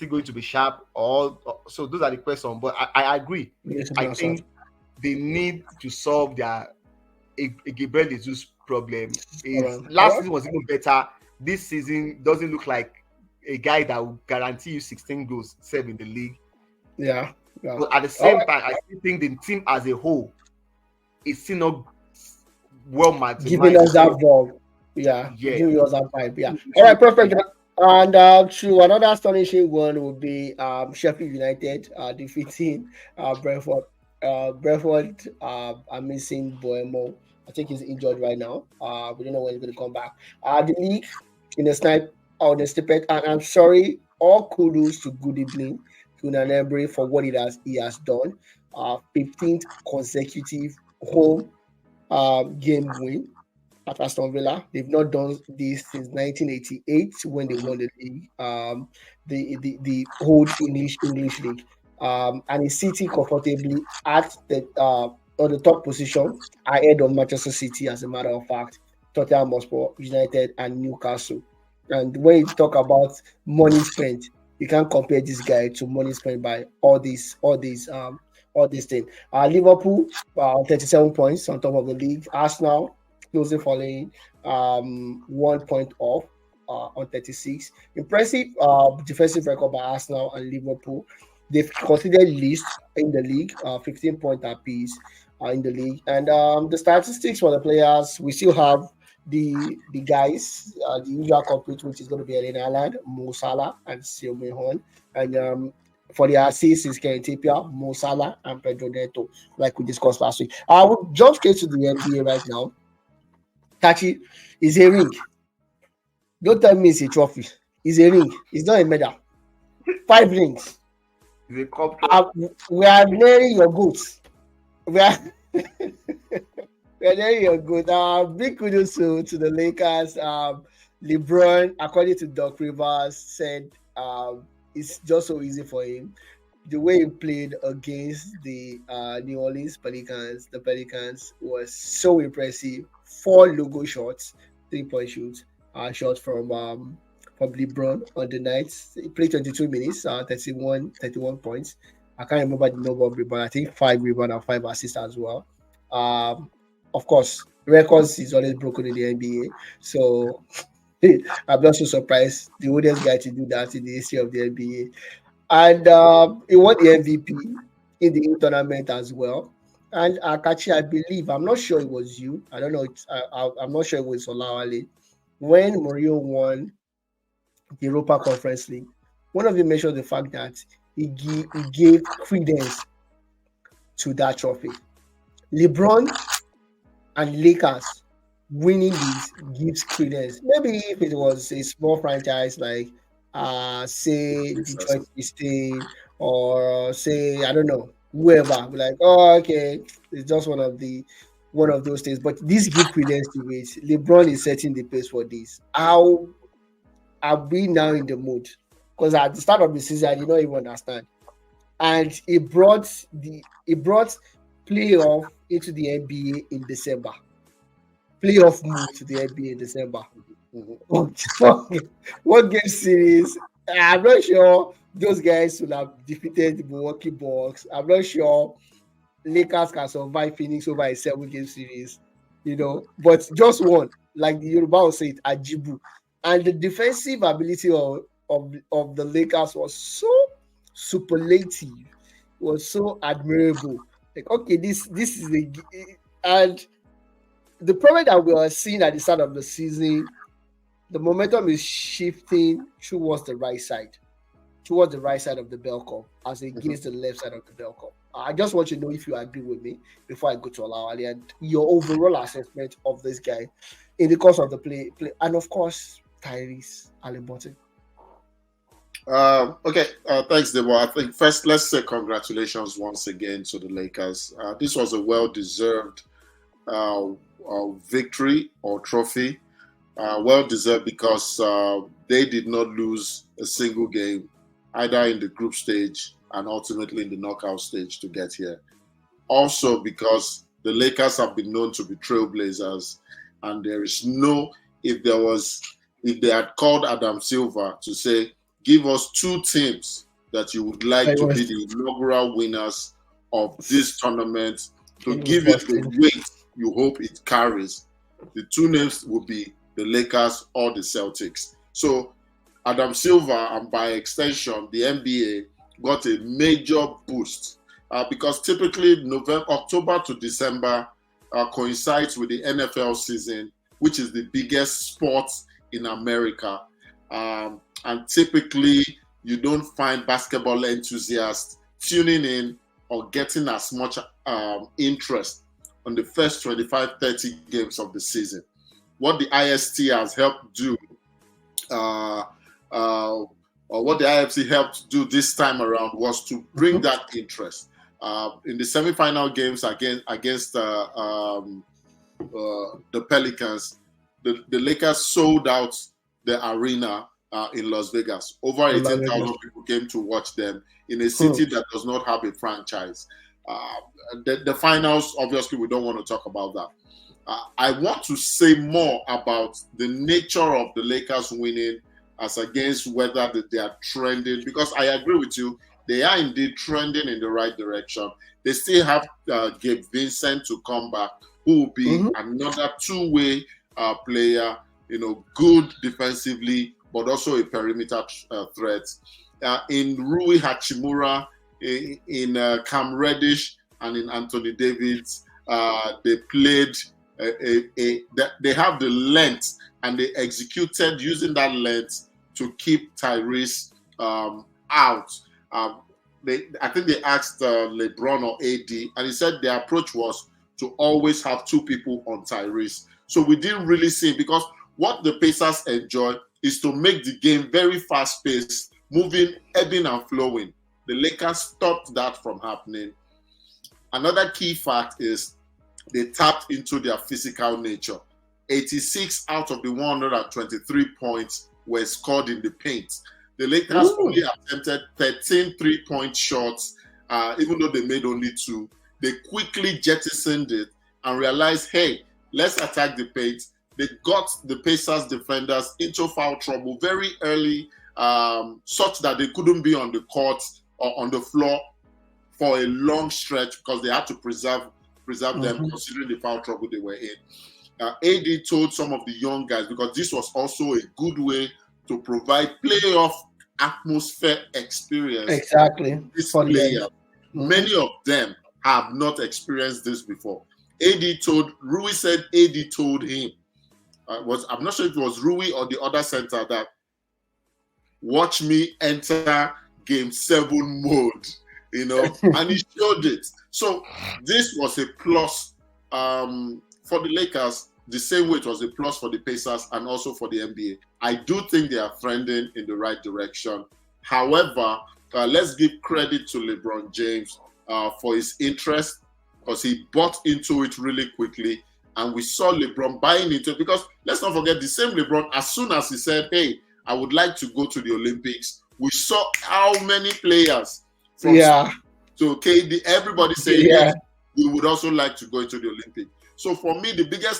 still going to be sharp? Or so those are the questions. But I agree. Yes, to be I answered. think they need to solve their Gabriel Jesus problem. All Is right. All last right. season was even better. This season doesn't look like a guy that will guarantee you 16 goals, save in the league. Yeah. Yeah. But at the All same right. time, I still think the team as a whole is still not well Giving maximized. us that So vibe. Yeah. yeah, Giving us that vibe. Yeah. All right. so Perfect. And to another astonishing one would be Sheffield United defeating Brentford. Brentford are missing Boemo. I think he's injured right now. We don't know when he's going to come back. The league in the snipe on the snippet, and I'm sorry, all kudos to good evening to Nanebri for what he has done. 15th consecutive home game win at Aston Villa. They've not done this since 1988 when they won the league, the old English league, and is sitting comfortably at the on the top position ahead of Manchester City. As a matter of fact, Tottenham Hotspur, United, and Newcastle. And when you talk about money spent, you can't compare this guy to money spent by all these things. Liverpool, 37 points on top of the league. Arsenal closely following, 1 point off on 36. Impressive defensive record by Arsenal and Liverpool. They've considered least in the league, 15 point apiece in the league. And the statistics for the players, we still have the guys, the usual culprit, which is going to be Erling Haaland, Mo Salah, and Silme Horn. And for the assists, is Karen Tapia, Mo Salah, and Pedro Neto, like we discussed last week. I will jump straight to the NBA right now. Tachi is a ring. Don't tell me it's a trophy. It's a ring. It's not a medal. 5 rings. the cup. We are nearing your goods. We are we are nearing your goods. Big kudos to the Lakers. LeBron, according to Doc Rivers, said it's just so easy for him. The way he played against the New Orleans Pelicans, the Pelicans was so impressive. 4 logo shots, 3 point shoots, shots from LeBron on the night. He played 22 minutes, 31 points. I can't remember the number of rebounds. I think 5 rebounds and 5 assists as well. Um, of course, records is always broken in the NBA, so I'm not so surprised. The oldest guy to do that in the history of the NBA, and he won the MVP in the tournament as well. And Akachi, I believe, I'm not sure it was you. I don't know. I'm not sure it was Olawale. When Mourinho won the Europa Conference League, one of you mentioned the fact that he gave credence to that trophy. LeBron and Lakers winning this gives credence. Maybe if it was a small franchise like say Detroit Pistons or say I don't know whoever, be like, oh okay, it's just one of those things. But this give credence to it. LeBron is setting the pace for this. How are we now in the mood? Because at the start of the season, I did not even understand. And it brought playoff into the NBA in December. Playoff move to the NBA in December. Mhm. What game series? I'm not sure those guys will have defeated the Milwaukee Bucks. I'm not sure Lakers can survive Phoenix over a 7 game series, but just one, like the Yoruba will say it, Ajibu. And the defensive ability of the Lakers was so superlative, was so admirable. Like, okay, this is the and the problem that we are seeing at the start of the season, the momentum is shifting towards the right side of the bell curve as against the left side of the bell curve. I just want to know if you agree with me before I go to Olawale and your overall assessment of this guy in the course of the play and of course Tyrese Halliburton. Okay, thanks, Debo. I think first let's say congratulations once again to the Lakers. This was a well-deserved victory or trophy. Well-deserved because they did not lose a single game, either in the group stage and ultimately in the knockout stage to get here. Also because the Lakers have been known to be trailblazers, and there is no, if they had called Adam Silver to say, give us 2 teams that you would like I to be was the inaugural winners of this tournament to in give it first the team. weight you hope it carries. The 2 names will be the Lakers or the Celtics. So Adam Silver, and by extension, the NBA, got a major boost because typically October to December coincides with the NFL season, which is the biggest sport in America. And typically, you don't find basketball enthusiasts tuning in or getting as much interest on the first 25, 30 games of the season. What the IST has helped do, or what the IFC helped do this time around, was to bring that interest. In the semifinal games against the Pelicans, the Lakers sold out the arena in Las Vegas. Over 18,000 people came to watch them in a city that does not have a franchise. The finals, obviously, we don't want to talk about that. I want to say more about the nature of the Lakers winning as against whether they are trending, because I agree with you, they are indeed trending in the right direction. They still have Gabe Vincent to come back, who will be another two-way player, good defensively, but also a perimeter threat. In Rui Hachimura, in Cam Reddish, and in Anthony Davis, they played, they have the length, and they executed using that length to keep Tyrese out. I think they asked LeBron or AD, and he said their approach was to always have 2 people on Tyrese. So we didn't really see, because what the Pacers enjoy is to make the game very fast-paced, moving, ebbing and flowing. The Lakers stopped that from happening. Another key fact is they tapped into their physical nature. 86 out of the 123 points were scored in the paint. The Lakers only attempted 13 3-point shots, even though they made only 2. They quickly jettisoned it and realized, hey, let's attack the paint. They got the Pacers defenders into foul trouble very early, such that they couldn't be on the court or on the floor for a long stretch, because they had to preserve them, considering the foul trouble they were in. AD told some of the young guys, because this was also a good way to provide playoff atmosphere experience. Exactly. These players, many of them have not experienced this before. Rui said AD told him, I'm not sure if it was Rui or the other center, that watch me enter game 7 mode, and he showed it. So this was a plus for the Lakers, the same way it was a plus for the Pacers and also for the NBA. I do think they are trending in the right direction. However, let's give credit to LeBron James for his interest, because he bought into it really quickly. And we saw LeBron buying into it, because let's not forget, the same LeBron, as soon as he said, hey, I would like to go to the Olympics, we saw how many players from to KD, everybody saying, yes, we would also like to go into the Olympics. So for me, the biggest